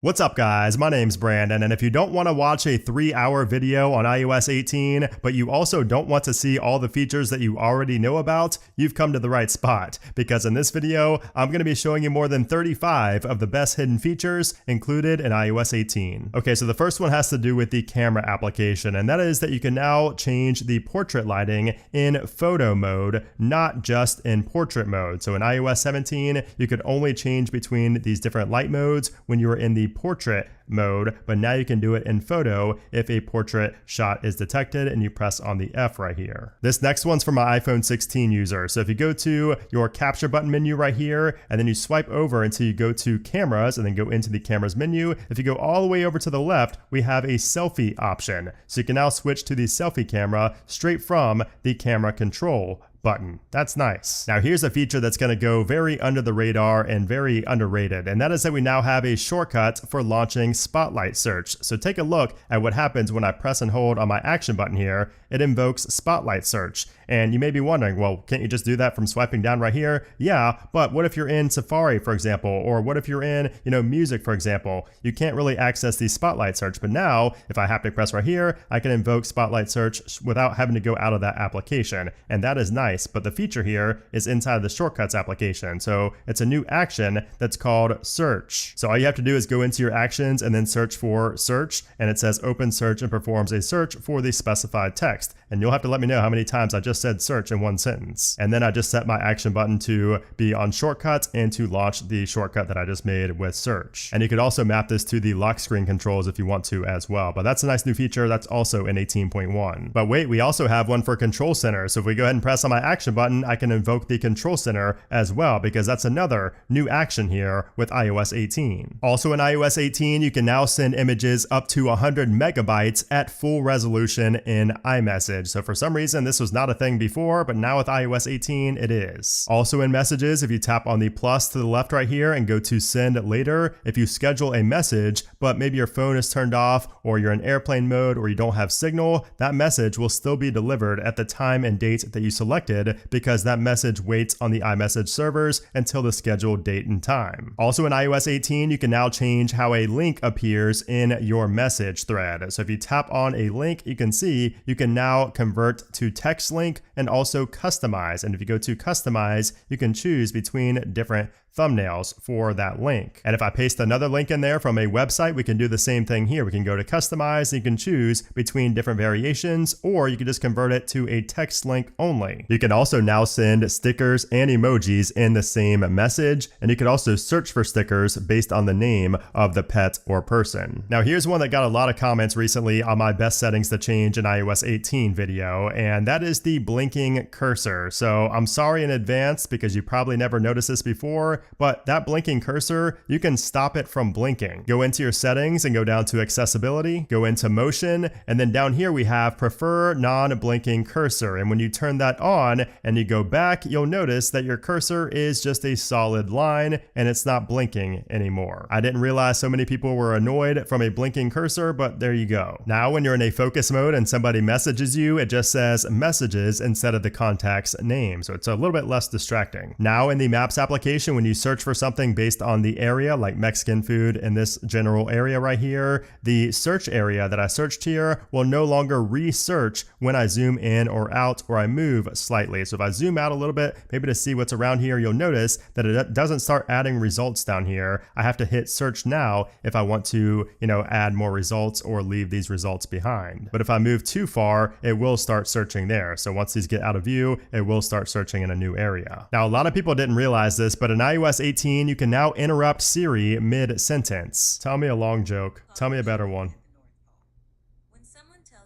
What's up guys, my name's Brandon, and if you don't want to watch a 3-hour video on iOS 18, but you also don't want to see all the features that you already know about, you've come to the right spot, because in this video, I'm going to be showing you more than 35 of the best hidden features included in iOS 18. Okay, so the first one has to do with the camera application, and that is that you can now change the portrait lighting in photo mode, not just in portrait mode. So in iOS 17, you could only change between these different light modes when you were in the portrait mode, but now you can do it in photo if a portrait shot is detected and you press on the F right here. This next one's for my iPhone 16 user. So if you go to your capture button menu right here, and then you swipe over until you go to cameras and then go into the cameras menu, if you go all the way over to the left, we have a selfie option. So you can now switch to the selfie camera straight from the camera control button. That's nice. Now here's a feature that's going to go very under the radar and very underrated, and that is that we now have a shortcut for launching Spotlight search. So take a look at what happens when I press and hold on my action button here. It invokes Spotlight search. And you may be wondering, well, can't you just do that from swiping down right here? Yeah, but what if you're in Safari, for example, or what if you're in, music, for example? You can't really access the Spotlight search, but now if I happen to press right here, I can invoke Spotlight search without having to go out of that application. And that is nice, but the feature here is inside the shortcuts application. So it's a new action that's called search. So all you have to do is go into your actions and then search for search, and it says open search and performs a search for the specified text. And you'll have to let me know how many times I just said search in one sentence. And then I just set my action button to be on shortcuts and to launch the shortcut that I just made with search. And you could also map this to the lock screen controls if you want to as well. But that's a nice new feature that's also in 18.1. But wait, we also have one for Control Center. So if we go ahead and press on my action button, I can invoke the Control Center as well, because that's another new action here with iOS 18. Also in iOS 18, you can now send images up to 100 megabytes at full resolution in iMessage. So for some reason, this was not a thing before, but now with iOS 18, it is. Also in messages, if you tap on the plus to the left right here and go to send later, if you schedule a message, but maybe your phone is turned off or you're in airplane mode or you don't have signal, that message will still be delivered at the time and date that you selected, because that message waits on the iMessage servers until the scheduled date and time. Also in iOS 18, you can now change how a link appears in your message thread. So if you tap on a link, you can see you can now convert to text link and also customize. And if you go to customize, you can choose between different thumbnails for that link. And if I paste another link in there from a website, we can do the same thing here. We can go to customize and you can choose between different variations, or you can just convert it to a text link only. You can also now send stickers and emojis in the same message, and you can also search for stickers based on the name of the pet or person. Now here's one that got a lot of comments recently on my best settings to change in iOS 18 video, and that is the blinking cursor. So I'm sorry in advance because you probably never noticed this before, but that blinking cursor, you can stop it from blinking. Go into your settings and go down to accessibility, go into motion, and then down here we have prefer non-blinking cursor. And when you turn that on and you go back, you'll notice that your cursor is just a solid line and it's not blinking anymore. I didn't realize so many people were annoyed from a blinking cursor, but there you go. Now when you're in a focus mode and somebody messages you, it just says messages instead of the contact's name. So it's a little bit less distracting. Now in the Maps application, when you search for something based on the area, like Mexican food in this general area right here, the search area that I searched here will no longer research when I zoom in or out or I move slightly. So if I zoom out a little bit, maybe to see what's around here, you'll notice that it doesn't start adding results down here. I have to hit search now if I want to, add more results or leave these results behind. But if I move too far, it will start searching there. So once these get out of view, it will start searching in a new area. Now, a lot of people didn't realize this, but in iOS 18, you can now interrupt Siri mid-sentence. Tell me a long joke. Tell me a better one.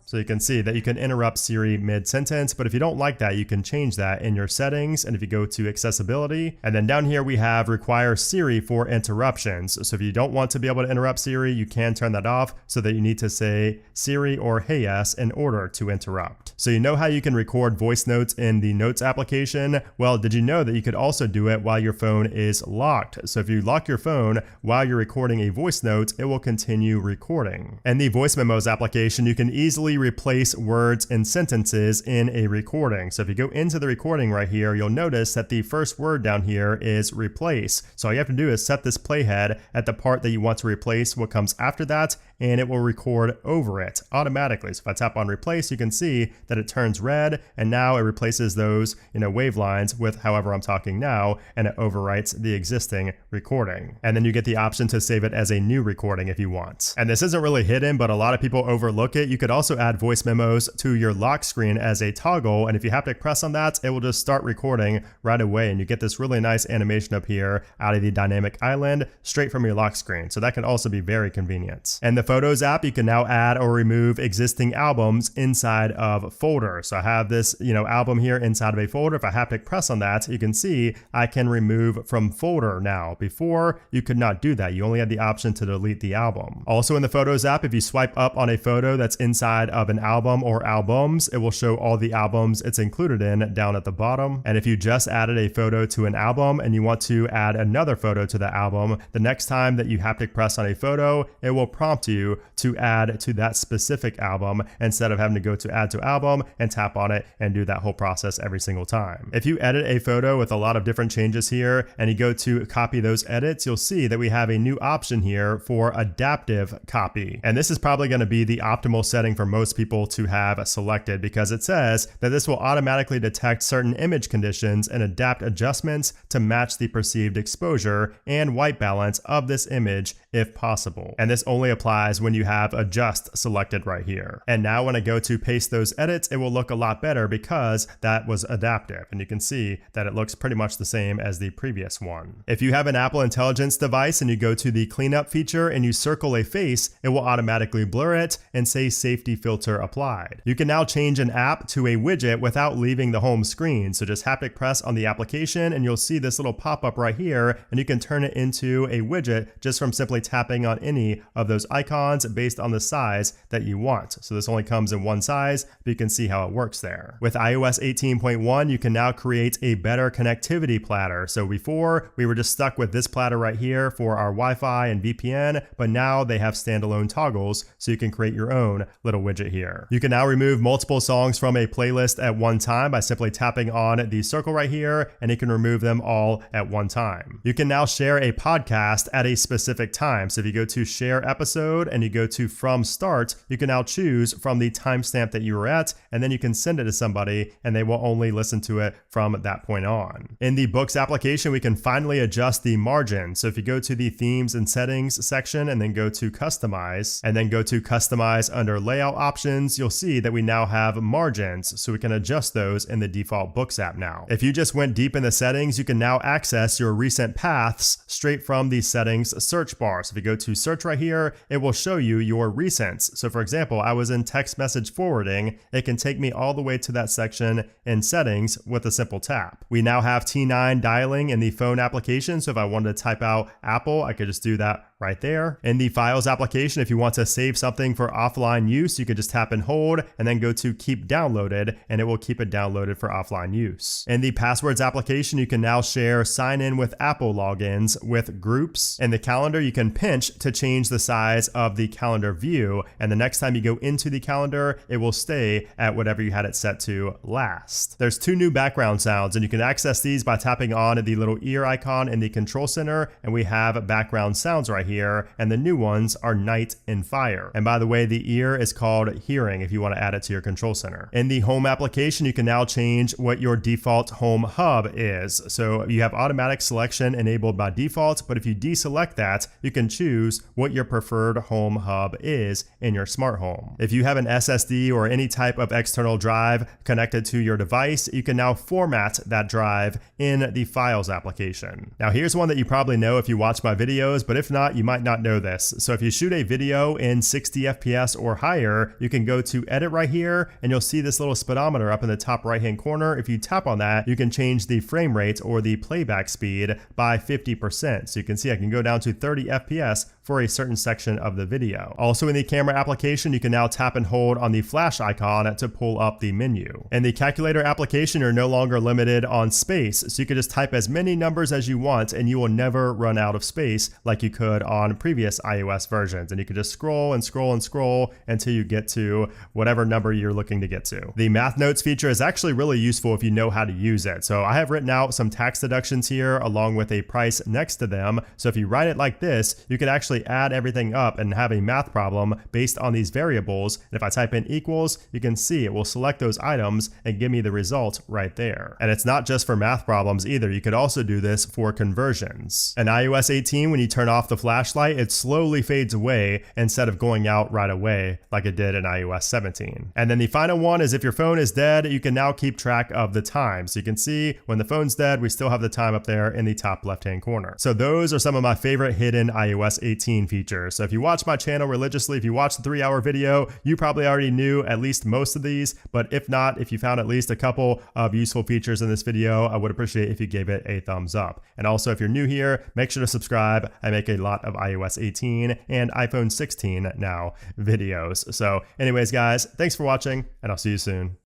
So you can see that you can interrupt Siri mid-sentence, but if you don't like that, you can change that in your settings. And if you go to accessibility, and then down here we have require Siri for interruptions. So if you don't want to be able to interrupt Siri, you can turn that off so that you need to say Siri or Hey Yes in order to interrupt. So you know how you can record voice notes in the Notes application? Well, did you know that you could also do it while your phone is locked? So if you lock your phone while you're recording a voice note, it will continue recording. In the Voice Memos application, you can easily replace words and sentences in a recording. So if you go into the recording right here, you'll notice that the first word down here is replace. So all you have to do is set this playhead at the part that you want to replace what comes after that, and it will record over it automatically. So if I tap on replace, you can see that it turns red, and now it replaces those, wave lines with however I'm talking now, and it overwrites the existing recording. And then you get the option to save it as a new recording if you want. And this isn't really hidden, but a lot of people overlook it. You could also add voice memos to your lock screen as a toggle, and if you haptic press on that, it will just start recording right away, and you get this really nice animation up here out of the dynamic island straight from your lock screen. So that can also be very convenient. And the Photos app, you can now add or remove existing albums inside of folders. So I have this, album here inside of a folder. If I haptic press on that, you can see I can remove from folder now. Before, you could not do that. You only had the option to delete the album. Also in the Photos app, if you swipe up on a photo that's inside of an album or albums, it will show all the albums it's included in down at the bottom. And if you just added a photo to an album and you want to add another photo to the album, the next time that you haptic press on a photo, it will prompt you to add to that specific album instead of having to go to add to album and tap on it and do that whole process every single time. If you edit a photo with a lot of different changes here and you go to copy those edits, you'll see that we have a new option here for adaptive copy. And this is probably going to be the optimal setting for most people to have selected, because it says that this will automatically detect certain image conditions and adapt adjustments to match the perceived exposure and white balance of this image if possible. And this only applies when you have adjust selected right here. And now when I go to paste those edits, it will look a lot better because that was adaptive. And you can see that it looks pretty much the same as the previous one. If you have an Apple Intelligence device and you go to the cleanup feature and you circle a face, it will automatically blur it and say safety filter applied. You can now change an app to a widget without leaving the home screen. So just haptic press on the application and you'll see this little pop-up right here, and you can turn it into a widget just from simply tapping on any of those icons based on the size that you want. So this only comes in one size, but you can see how it works there. With iOS 18.1, you can now create a better connectivity platter. So before, we were just stuck with this platter right here for our Wi-Fi and VPN, but now they have standalone toggles, so you can create your own little widget here. You can now remove multiple songs from a playlist at one time by simply tapping on the circle right here, and you can remove them all at one time. You can now share a podcast at a specific time. So if you go to share episode and you go to from start, you can now choose from the timestamp that you were at, and then you can send it to somebody and they will only listen to it from that point on. In the Books application, we can finally adjust the margin. So if you go to the themes and settings section and then go to customize and then go to customize under layout options, you'll see that we now have margins. So we can adjust those in the default Books app now. If you just went deep in the settings, you can now access your recent paths straight from the settings search bar. So if you go to search right here, it will show you your recents. So for example, I was in text message forwarding. It can take me all the way to that section in settings with a simple tap. We now have T9 dialing in the phone application. So if I wanted to type out Apple, I could just do that right there. In the Files application, if you want to save something for offline use, you can just tap and hold and then go to keep downloaded, and it will keep it downloaded for offline use. In the Passwords application, you can now share sign in with Apple logins with groups. In the calendar, you can pinch to change the size of the calendar view, and the next time you go into the calendar, it will stay at whatever you had it set to last. There's two new background sounds, and you can access these by tapping on the little ear icon in the control center, and we have background sounds right here, and the new ones are night and fire. And by the way, the ear is called hearing if you want to add it to your control center. In the home application, you can now change what your default home hub is. So you have automatic selection enabled by default, but if you deselect that, you can choose what your preferred home hub is in your smart home. If you have an SSD or any type of external drive connected to your device, you can now format that drive in the Files application. Now here's one that you probably know if you watch my videos, but if not, you might not know this. So if you shoot a video in 60 FPS or higher, you can go to edit right here, and you'll see this little speedometer up in the top right hand corner. If you tap on that, you can change the frame rate or the playback speed by 50%. So you can see I can go down to 30 FPS for a certain section of the video. Also in the camera application, you can now tap and hold on the flash icon to pull up the menu. In the calculator application, you're no longer limited on space, so you can just type as many numbers as you want and you will never run out of space like you could on previous iOS versions. And you can just scroll and scroll and scroll until you get to whatever number you're looking to get to. The math notes feature is actually really useful if you know how to use it. So I have written out some tax deductions here along with a price next to them. So if you write it like this, you can actually add everything up and have a math problem based on these variables. And if I type in equals, you can see it will select those items and give me the result right there. And it's not just for math problems either. You could also do this for conversions. In iOS 18, when you turn off the flashlight, it slowly fades away instead of going out right away like it did in iOS 17. And then the final one is if your phone is dead, you can now keep track of the time. So you can see when the phone's dead, we still have the time up there in the top left-hand corner. So those are some of my favorite hidden iOS 18 features. So if you watch my channel religiously, if you watch the 3-hour video, you probably already knew at least most of these, but if not, if you found at least a couple of useful features in this video, I would appreciate if you gave it a thumbs up. And also if you're new here, make sure to subscribe. I make a lot of iOS 18 and iPhone 16 now videos. So anyways, guys, thanks for watching and I'll see you soon.